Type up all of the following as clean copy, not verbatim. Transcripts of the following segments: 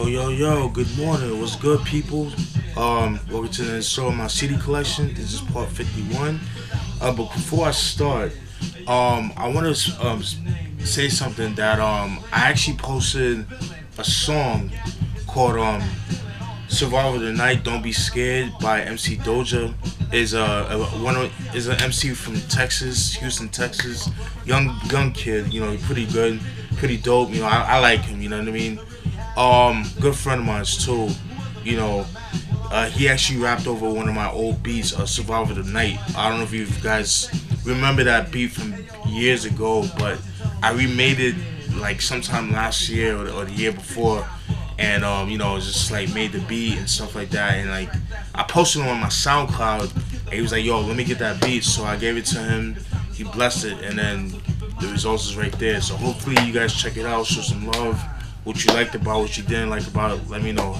Yo, good morning. What's good, people? Welcome to the show of my CD collection. This is part 51. But before I start, I want to say something that I actually posted a song called "Survival of the Night, Don't Be Scared" by MC Doja. Is an MC from Texas, Houston, Texas. Young kid. You know, pretty good, pretty dope. You know, I like him. You know what I mean. Good friend of mine too. You know, he actually rapped over one of my old beats, "Survival of the Night." I don't know if you guys remember that beat from years ago, but I remade it like sometime last year or the year before, and you know, just like made the beat and stuff like that, and like I posted it on my SoundCloud, and he was like, "Yo, let me get that beat," so I gave it to him. He blessed it, and then the results is right there. So hopefully you guys check it out, show some love. What you liked about, what you didn't like about it, let me know.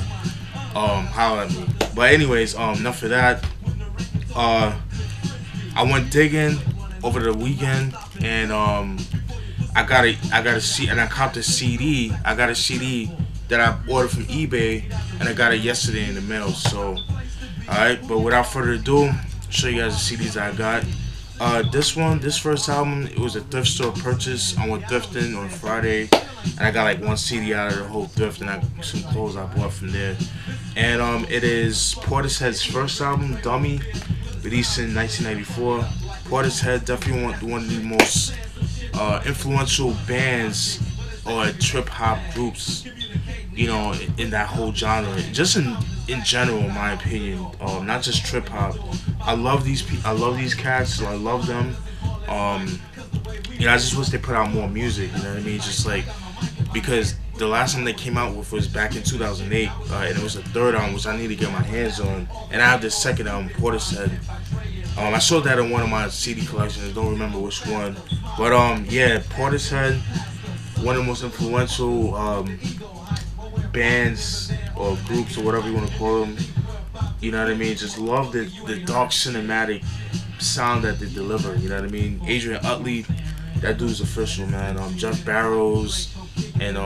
Holler at me. But anyways, enough of that. I went digging over the weekend, and I got a C, and I copped a CD. I got a CD that I ordered from eBay, and I got it yesterday in the mail. So, alright. But without further ado, I'll show you guys the CDs I got. This first album, it was a thrift store purchase. I went thrifting on Friday, and I got like one CD out of the whole thrift, and some clothes I bought from there. And it is Portishead's first album, Dummy, released in 1994. Portishead definitely one of the most influential bands or trip hop groups, you know, in that whole genre. Just in general, in my opinion, not just trip hop. I love these cats. I love them. You know, I just wish they put out more music. You know what I mean? Just like, because the last time they came out with was back in 2008, and it was the third album, which I need to get my hands on. And I have the second album, Portishead. I saw that in one of my CD collections. I don't remember which one, but yeah, Portishead, one of the most influential bands or groups or whatever you want to call them. You know what I mean? Just love the dark cinematic sound that they deliver. You know what I mean? Adrian Utley, that dude's official, man. Jeff Barrows, and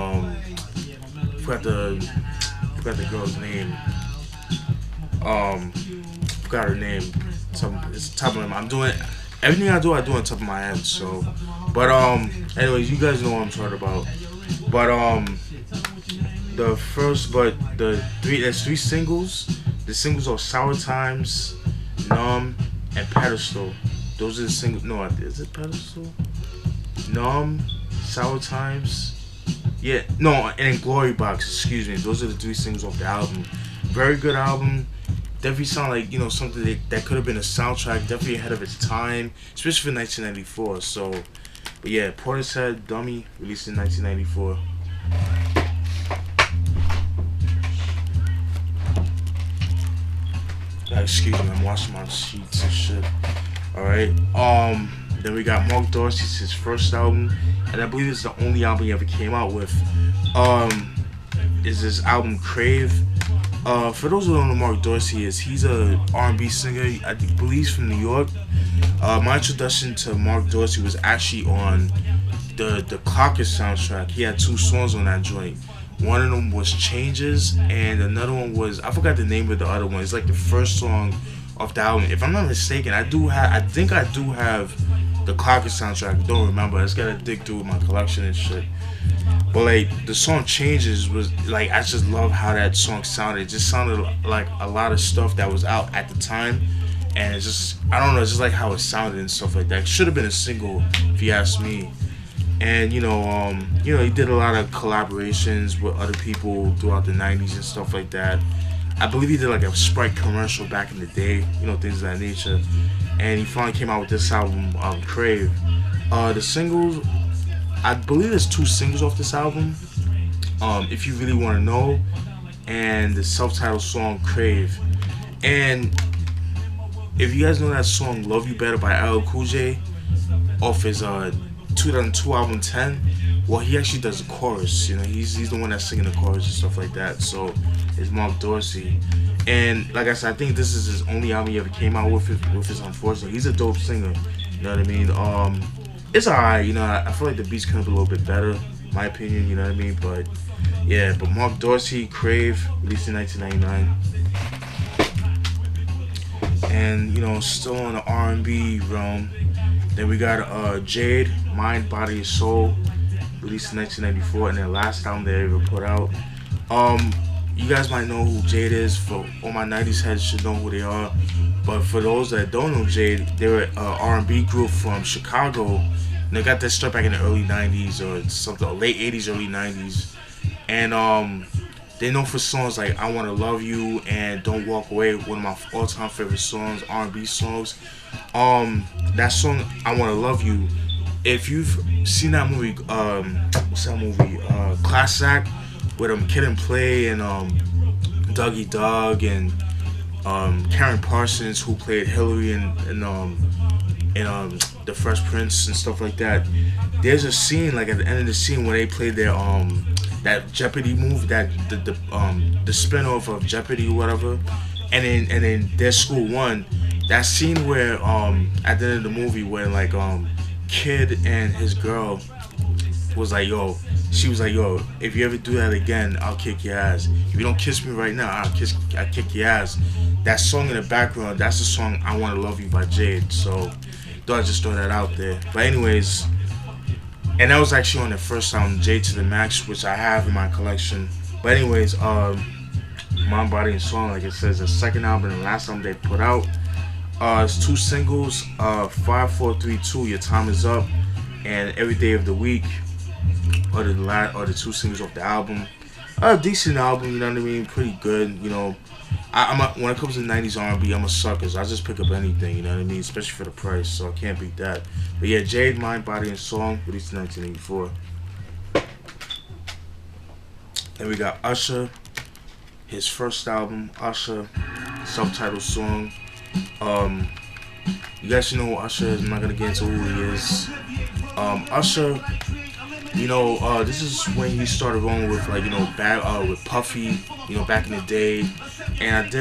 forgot the girl's name. Forgot her name. It's top of my. I'm doing everything I do on top of my head. So, but anyways, you guys know what I'm talking about. But there's three singles. The singles are "Sour Times," "Numb," and "Pedestal." Those are the singles. No, is it "Pedestal"? "Numb," "Sour Times." Yeah, no, and "Glory Box." Excuse me. Those are the three singles off the album. Very good album. Definitely sound like, you know, something that could have been a soundtrack. Definitely ahead of its time, especially for 1994. So, but yeah, Portishead, Dummy, released in 1994. Excuse me, I'm washing my sheets and shit. Alright. Then we got Marc Dorsey's his first album, and I believe it's the only album he ever came out with. Is his album Crave. For those who don't know who Marc Dorsey is, he's a R&B singer. I believe he's from New York. My introduction to Marc Dorsey was actually on the Clack soundtrack. He had two songs on that joint. One of them was Changes, and another one was, I forgot the name of the other one. It's like the first song off the album. If I'm not mistaken, I think I do have the Clack soundtrack. I don't remember. I just gotta dig through my collection and shit. But like the song Changes was like, I just love how that song sounded. It just sounded like a lot of stuff that was out at the time, and it's just, I don't know, it's just like how it sounded and stuff like that. It should have been a single if you ask me. And you know, he did a lot of collaborations with other people throughout the 90s and stuff like that. I believe he did like a Sprite commercial back in the day, you know, things of that nature. And he finally came out with this album, Crave. The singles, I believe there's two singles off this album, If You Really Want to Know, and the self-titled song Crave. And if you guys know that song Love You Better by LL Cool J off his 2002 album 10, well, he actually does the chorus. You know, he's the one that's singing the chorus and stuff like that. So it's Marc Dorsey, and like I said, I think this is his only album he ever came out with his unfortunately. He's a dope singer. You know what I mean? It's alright. You know, I feel like the beats could have been a little bit better, in my opinion. You know what I mean? But Yeah, but Marc Dorsey Crave released in 1999, and still in the R&B realm. Then we got Jade, Mind, Body, and Soul, released in 1994, and their last album they ever put out. Um, you guys might know who Jade is. For all my 90s heads should know who they are. But for those that don't know Jade, they're an R&B group from Chicago. And they got their start back in the early 90s or something, late 80s, early 90s. And they know for songs like I Wanna Love You and Don't Walk Away, one of my all-time favorite songs, R&B songs. That song I Wanna Love You, if you've seen that movie, what's that movie? Clack with Kid and Play and Dougie Doug and Karen Parsons, who played Hillary in The Fresh Prince and stuff like that. There's a scene like at the end of the scene where they played their that Jeopardy movie, that the spin-off of Jeopardy or whatever, and then their school won. That scene where at the end of the movie when like Kid and his girl was like, yo, she was like, yo, if you ever do that again, I'll kick your ass. If you don't kiss me right now, I'll kick your ass. That song in the background, that's the song I Wanna Love You by Jade. So thought I'd just throw that out there. But anyways, and that was actually on the first album, Jade to the Max, which I have in my collection. But anyways, Mind, Body, and Soul, like it says, the second album and the last album they put out. It's 2 singles, 5432, Your Time Is Up, and Every Day of the Week, or the 2 singles off the album. A decent album, you know what I mean? Pretty good, when it comes to 90s R&B, I'm a sucker, so I just pick up anything, you know what I mean? Especially for the price, so I can't beat that. But yeah, Jade, Mind, Body, and Soul, released in 1984. Then we got Usher, his first album, Usher, subtitle song. You guys should know who Usher is. I'm not gonna get into who he is. Usher, this is when he started rolling with with Puffy, back in the day. And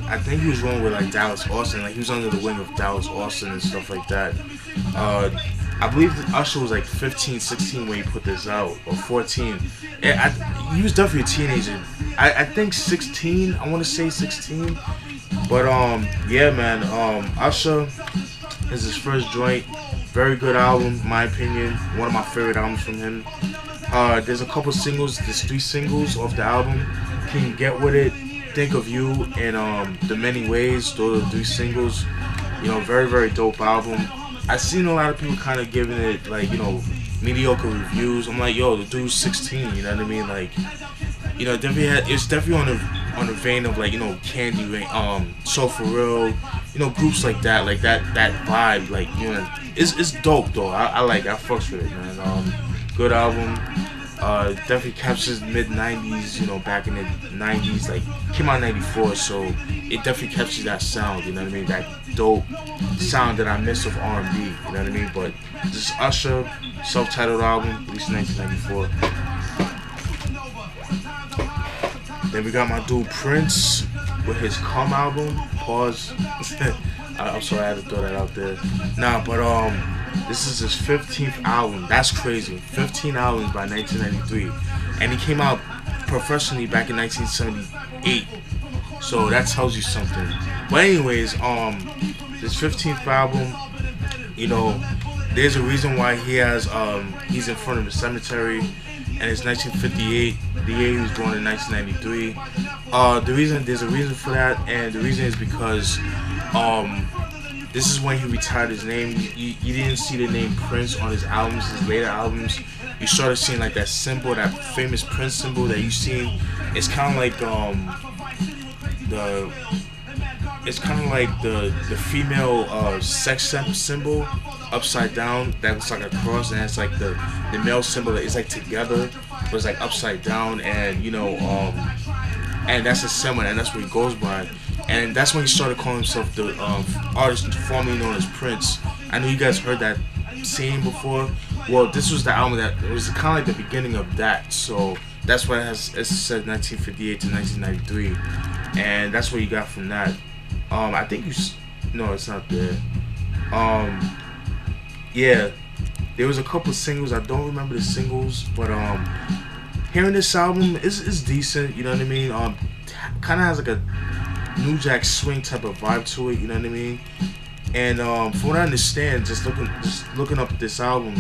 I think he was rolling with like Dallas Austin, like he was under the wing of Dallas Austin and stuff like that. I believe that Usher was like 15, 16 when he put this out, or 14. He was definitely a teenager. I think 16. I want to say 16. But yeah, man. Usher is his first joint. Very good album, in my opinion. One of my favorite albums from him. There's a couple singles. There's 3 singles off the album. Can You Get With It, Think of You, and The Many Ways. Those are the 3 singles. Very, very dope album. I've seen a lot of people kind of giving it mediocre reviews. I'm like, yo, the dude's 16. You know what I mean? Like, it's definitely on the vein of Candy, So For Real, groups like that vibe. Like, it's dope though. I fucks with it, man. Good album. Definitely captures mid 90s, back in the 90s, like came out in 94, so it definitely captures that sound, you know what I mean, that dope sound that I miss of R&B, you know what I mean. But this Usher self-titled album, released in 1994. Then we got my dude Prince with his Come album. Pause. I'm sorry, I had to throw that out there. Nah, but this is his 15th album. That's crazy. 15 albums by 1993, and he came out professionally back in 1978. So that tells you something. But anyways, this 15th album, there's a reason why he's in front of the cemetery, and it's 1958, the year he was born in 1993. There's a reason for that, and the reason is because this is when he retired his name. You didn't see the name Prince on his albums, his later albums. You started seeing like that symbol, that famous Prince symbol that you seen. It's kind of like the female sex symbol upside down. That looks like a cross, and it's like the male symbol that is like together, but it's like upside down, and and that's a symbol, and that's what he goes by. And that's when he started calling himself the artist formerly known as Prince. I know you guys heard that saying before. Well, this was the album that it was kind of like the beginning of that. So that's why it said 1958 to 1993, and that's what you got from that. I think no, it's not there. Yeah, there was a couple singles. I don't remember the singles, but hearing this album is decent. You know what I mean? Kind of has like a New Jack Swing type of vibe to it. You know what I mean? And from what I understand, just looking up this album,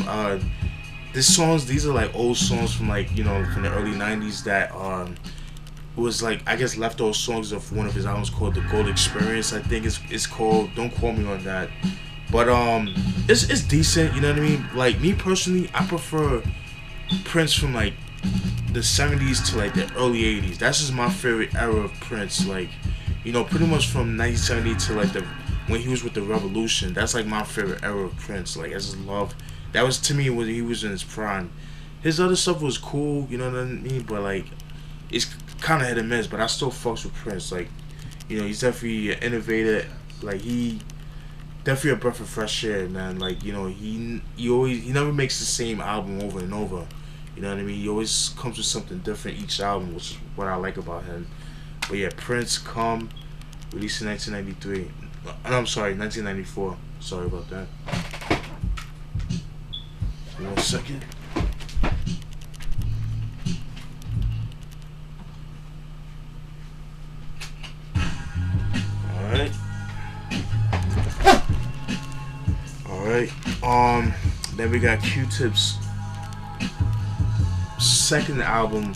these are like old songs from like from the early '90s that was like I guess leftover songs of one of his albums called The Gold Experience. I think it's called. Don't quote me on that, but it's decent. You know what I mean? Like me personally, I prefer Prince from like the '70s to like the early '80s. That's just my favorite era of Prince. Like pretty much from 1970 to like when he was with the Revolution. That's like my favorite era of Prince. Like I just love that was to me when he was in his prime. His other stuff was cool, you know what I mean? But like it's kind of hit and miss. But I still fucks with Prince. Like he's definitely an innovator. Like he definitely a breath of fresh air, man. Like he never makes the same album over and over. You know what I mean? He always comes with something different each album, which is what I like about him. But yeah, Prince Come, released in 1993. I'm sorry, 1994. Sorry about that. 1 second. Alright. Then we got Q-Tip's second album.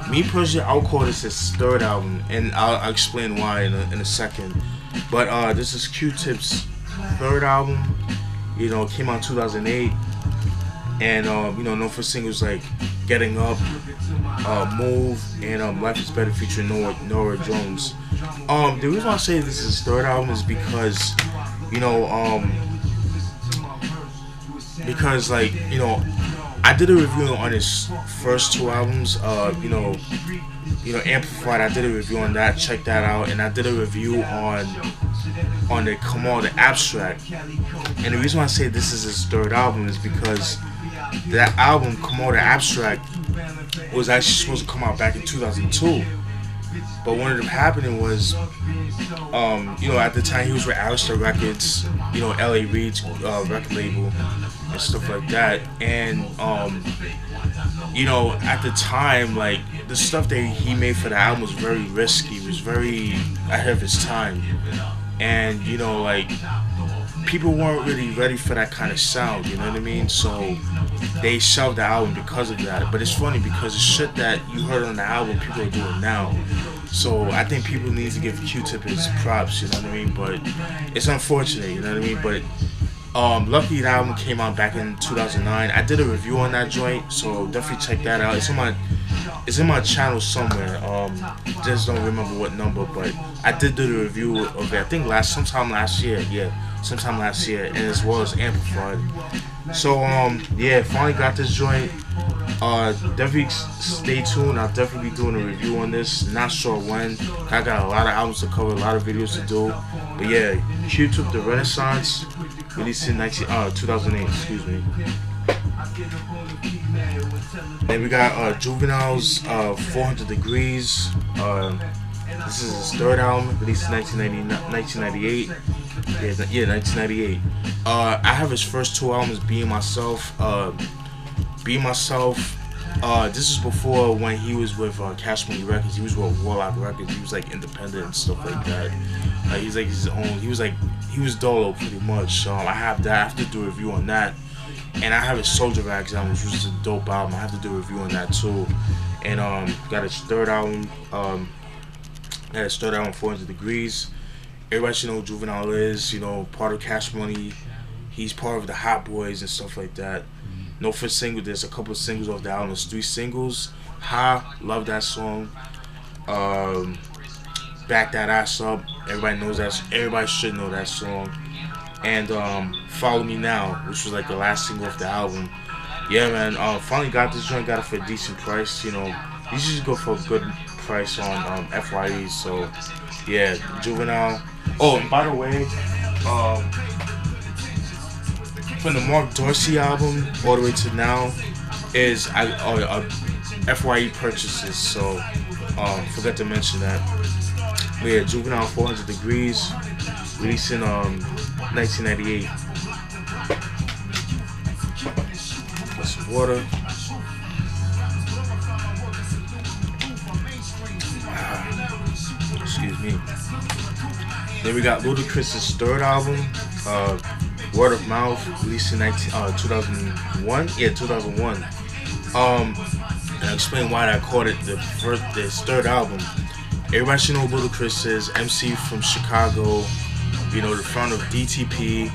Me personally, I'll call this his third album, and I'll explain why in a second. But this is Q-Tip's third album. Came out in 2008, and known for singles like Getting Up, Move, and Life Is Better featuring Nora Jones. The reason why I say this is his third album is because I did a review on his first two albums. Amplified. I did a review on that. Check that out. And I did a review on the Come On, the Abstract. And the reason why I say this is his third album is because that album, Come On, the Abstract, was actually supposed to come out back in 2002. But what ended up happening was, at the time he was with Alistair Records, L.A. Reid's record label and stuff like that. And, at the time, like, the stuff that he made for the album was very risky, was very ahead of his time. And, people weren't really ready for that kind of sound, you know what I mean? So they shelved the album because of that. But it's funny because the shit that you heard on the album, people are doing now. So I think people need to give Q-Tip his props, you know what I mean? But it's unfortunate, you know what I mean? But luckily the album came out back in 2009. I did a review on that joint, so definitely check that out. It's in my channel somewhere. Just don't remember what number, but I did do the review of it. I think sometime last year, and as well as Amplified. So finally got this joint. Definitely stay tuned. I'll definitely be doing a review on this. Not sure when. I got a lot of albums to cover, a lot of videos to do. But yeah, Q-Tip The Renaissance, released in 2008. Excuse me. Then we got Juvenile's 400 Degreez. This is his third album, released in 1998. Yeah, 1998. I have his first two albums, Being Myself. This is before when he was with Cash Money Records. He was with Warlock Records. He was like independent and stuff like that. He's like his own. He was Dolo pretty much. I have that. I have to do a review on that. And I have his Soldier Rags album, which was a dope album. I have to do a review on that too. And got his third album. 400 Degreez. Everybody should know who Juvenile is. Part of Cash Money. He's part of the Hot Boys and stuff like that. No first single. There's a couple of singles off the album. There's 3 singles. Love that song. Back That Ass Up. Everybody knows that. Everybody should know that song. And Follow Me Now, which was like the last single off the album. Yeah, man. Finally got this joint. Got it for a decent price. You should go for a good price on FYE. So yeah, Juvenile. Oh, and by the way, from the Marc Dorsey album all the way to now is FYE purchases. So forgot to mention that. But yeah, Juvenile 400 Degreez, released in 1998. Some water. me. Then we got Ludacris' third album, Word of Mouf, released in 2001. Yeah, 2001. And I'll explain why I called it this third album. Everybody should know Ludacris is MC from Chicago, you know, the front of DTP,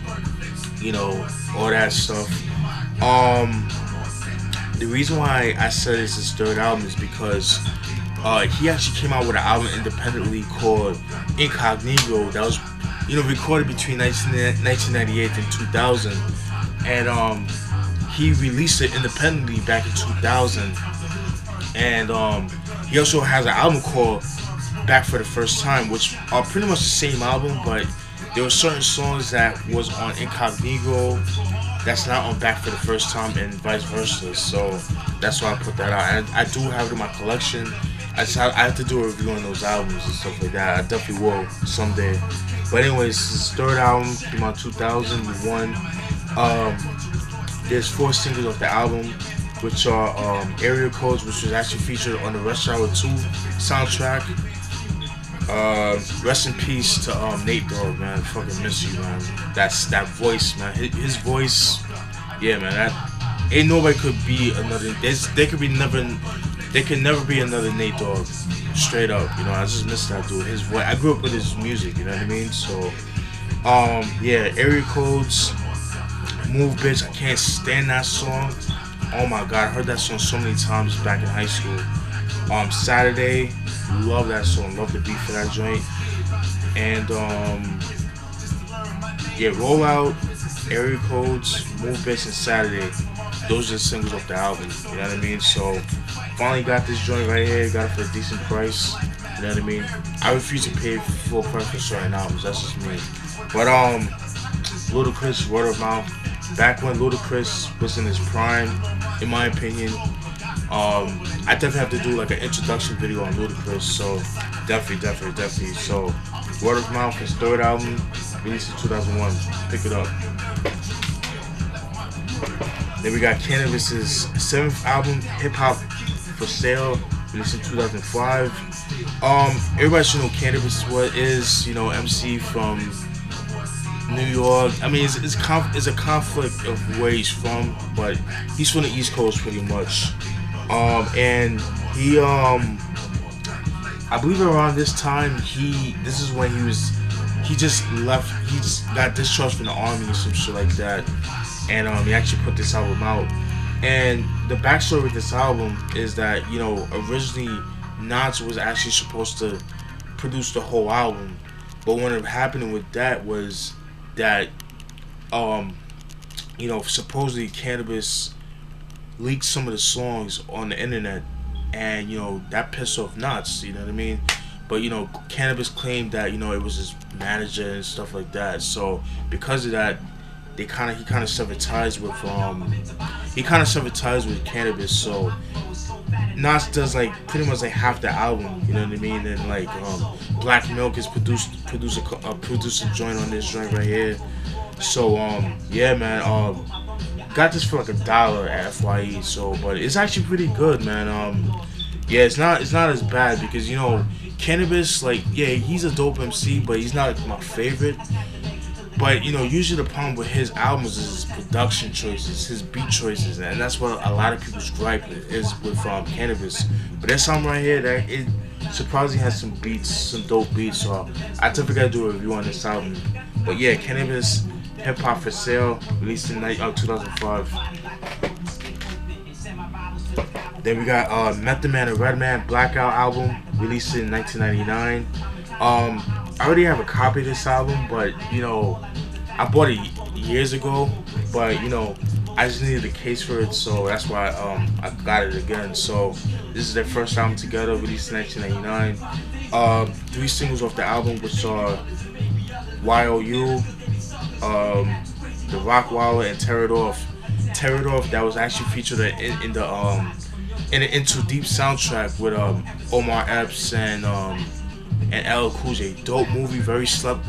you know, all that stuff. The reason why I said it's his third album is because he actually came out with an album independently called Incognito that was, you know, recorded between 1998 and 2000, and he released it independently back in 2000, and he also has an album called Back for the First Time, which are pretty much the same album, but there were certain songs that was on Incognito that's not on Back for the First Time, and vice versa. So that's why I put that out. And I do have it in my collection. I have to do a review on those albums and stuff like that. I definitely will someday. But anyways, his third album came out 2001. There's 4 singles off the album, which are Area Codes, which was actually featured on the Rush Hour 2 soundtrack. Rest in peace to Nate Dogg, man. Fucking miss you, man. That voice, man. His voice, yeah, man. That ain't nobody could be another. There can never be another Nate Dogg. Straight up, you know. I just miss that dude. His voice. I grew up with his music. You know what I mean? So, yeah. Area Codes, Move Bitch. I can't stand that song. Oh my god, I heard that song so many times back in high school. Saturday, love that song, love the beat for that joint. And yeah, Rollout, Area Codes, Move Bitch, and Saturday. Those are the singles off the album. You know what I mean? So finally got this joint right here, got it for a decent price. You know what I mean? I refuse to pay full price for certain albums, that's just me. But Ludacris, Word of Mouf, back when Ludacris was in his prime, in my opinion. I definitely have to do like an introduction video on Ludacris, so definitely. So, Word of Mouf, his third album, released in 2001. Pick it up. Then we got Canibus' 7th album, Hip Hop for Sale, released in 2005. Everybody should know Canibus is, you know, MC from New York. I mean, it's a conflict of where he's from, but he's from the East Coast pretty much. And he, I believe around this time, this is when he just got discharged from the army or some shit like that. And he actually put this album out. And the backstory with this album is that, you know, originally Nas was actually supposed to produce the whole album, but what ended up happening with that was that, you know, supposedly Canibus leaked some of the songs on the internet, and you know that pissed off Nas, you know what I mean? But you know, Canibus claimed that, you know, it was his manager and stuff like that. So because of that, he kind of severed ties with Canibus. So Nas does like pretty much like half the album, you know what I mean? And like Black Milk is produced a joint on this joint right here. So yeah, man, got this for like $1 at FYE. So, but it's actually pretty good, man. Yeah, it's not as bad because, you know, Canibus, like, yeah, he's a dope MC, but he's not like my favorite. But you know, usually the problem with his albums is his production choices, his beat choices, and that's what a lot of people's gripe is with Canibus. But there's something right here that it surprisingly has some beats, some dope beats. So I definitely gotta do a review on this album. But yeah, Canibus, Hip Hop for Sale, released in 2005. Then we got Man And Redman Blackout album, released in 1999. I already have a copy of this album, but you know, I bought it years ago, but you know, I just needed a case for it, so that's why I got it again. So this is their first album together, released in 1999. 3 singles off the album, which are YOU, The Rock Waller, and Tear It Off. Tear It Off, that was actually featured in the Into Deep soundtrack with Omar Epps and LL Cool J. Dope movie, very slept.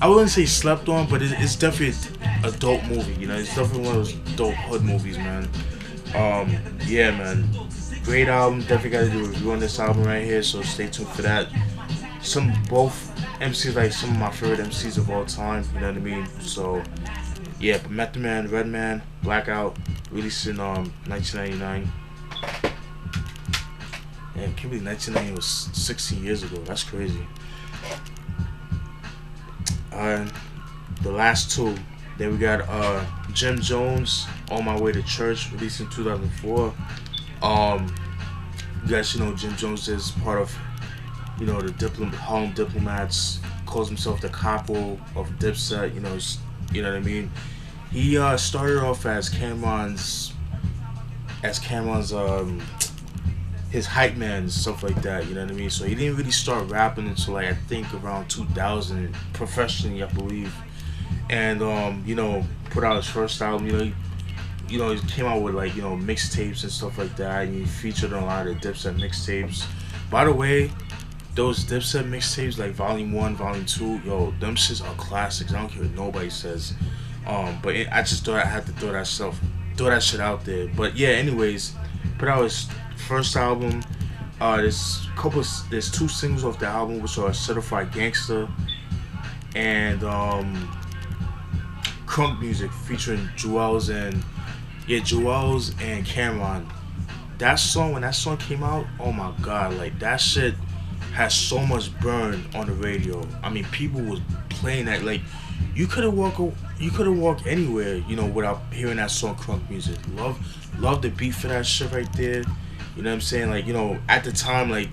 I wouldn't say slept on, but it's definitely a dope movie. You know, it's definitely one of those dope hood movies, man. Yeah, man. Great album. Definitely got to do a review on this album right here, so stay tuned for that. both MCs like some of my favorite MCs of all time. You know what I mean? So yeah, but Man And Redman Blackout, released in 1999. Man, can't believe 1990 was 16 years ago. That's crazy. The last two. Then we got Jim Jones, On My Way to Church, released in 2004. You guys know Jim Jones is part of, you know, the Harlem Diplomats. Calls himself the capo of Dipset. You know what I mean. He started off as Cameron's his hype man and stuff like that, you know what I mean? So he didn't really start rapping until like I think around 2000 professionally, I believe. And you know, put out his first album. He came out with like, you know, mixtapes and stuff like that, and he featured on a lot of Dipset mixtapes. By the way, those Dipset mixtapes like Volume 1, Volume 2, yo, them shits are classics. I don't care what nobody says. I just thought I had to throw that shit out there. But yeah, anyways, put out his first album. There's two singles off the album, which are Certified Gangster and Crunk Music, featuring Juelz and Cameron. That song, when that song came out, oh my god, like that shit has so much burn on the radio. I mean, people was playing that, like you couldn't walk anywhere, you know, without hearing that song, Crunk Music. Love the beat for that shit right there. You know what I'm saying? Like, you know, at the time, like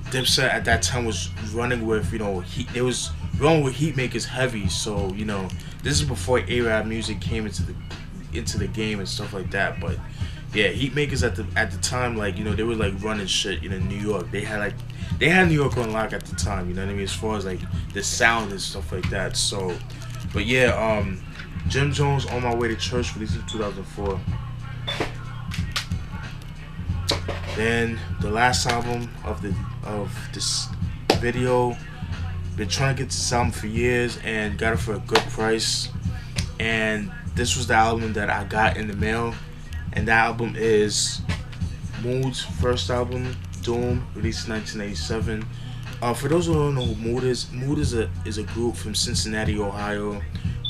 Dipset at that time was running with, you know, it was running with Heatmaker's Heavy. So, you know, this is before A-Rap music came into the game and stuff like that. But yeah, Heatmakers at the time, like, you know, they were like running shit, you know, in New York. They had New York on lock at the time, you know what I mean, as far as like the sound and stuff like that. So, but yeah, Jim Jones, On My Way to Church, released in 2004. Then the last album of this video, been trying to get this album for years and got it for a good price. And this was the album that I got in the mail, and that album is Mood's first album, Doom, released in 1987. For those who don't know who Mood is a group from Cincinnati, Ohio,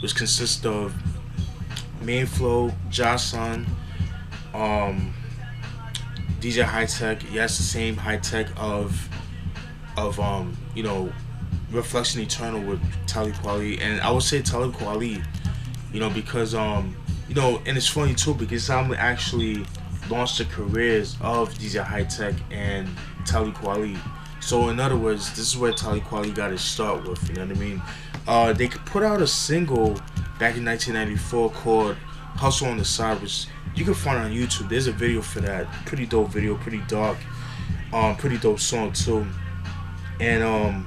which consists of Main Flow, Jason, DJ High Tech. Yes, the same High Tech of you know, Reflection Eternal with Talib Kweli. And I would say Talib Kweli, you know, because you know, and it's funny too, because this album actually launched the careers of DJ High Tech and Talib Kweli. So in other words, this is where Talib Kweli got his start with, you know what I mean? They put out a single back in 1994 called Hustle on the Side, which you can find on YouTube. There's a video for that. Pretty dope video, pretty dark, pretty dope song too. And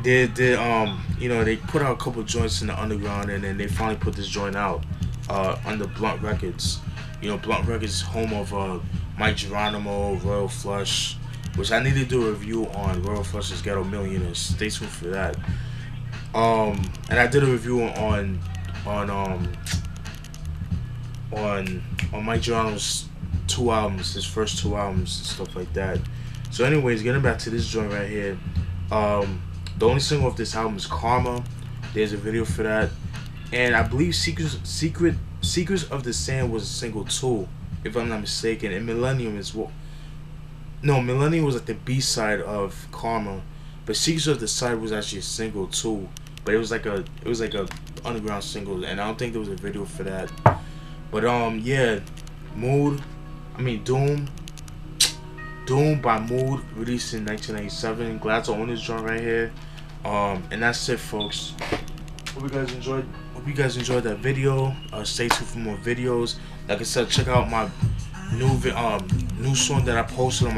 you know, they put out a couple joints in the underground, and then they finally put this joint out under Blunt Records. You know, Blunt Records is home of Mike Geronimo, Royal Flush, which I need to do a review on Royal Flush's Ghetto Millionaires. Stay tuned for that. And I did a review on Mike Geronimo's two albums, his first two albums and stuff like that. So anyways, getting back to this joint right here, the only single of this album is Karma. There's a video for that, and I believe Secrets of the Sand was a single too, if I'm not mistaken. And Millennium is what? No, Millennium was like the B side of Karma, but Secrets of the Side was actually a single too. But it was like a underground single, and I don't think there was a video for that. But yeah, Doom by Mood, released in 1997. Glad to own this joint right here. And that's it, folks. Hope you guys enjoyed that video. Stay tuned for more videos. Like I said, check out my new song that I posted on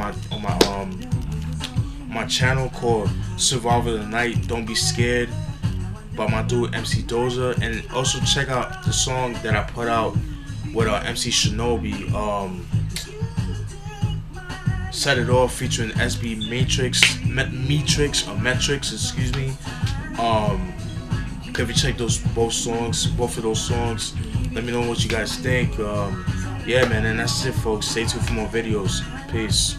my channel called Survivor of the Night, Don't Be Scared, by my dude MC Doza. And also check out the song that I put out with MC Shinobi, Set It Off, featuring SB Metrics, excuse me. If you check both of those songs, let me know what you guys think. Yeah, man, and that's it, folks. Stay tuned for more videos. Peace.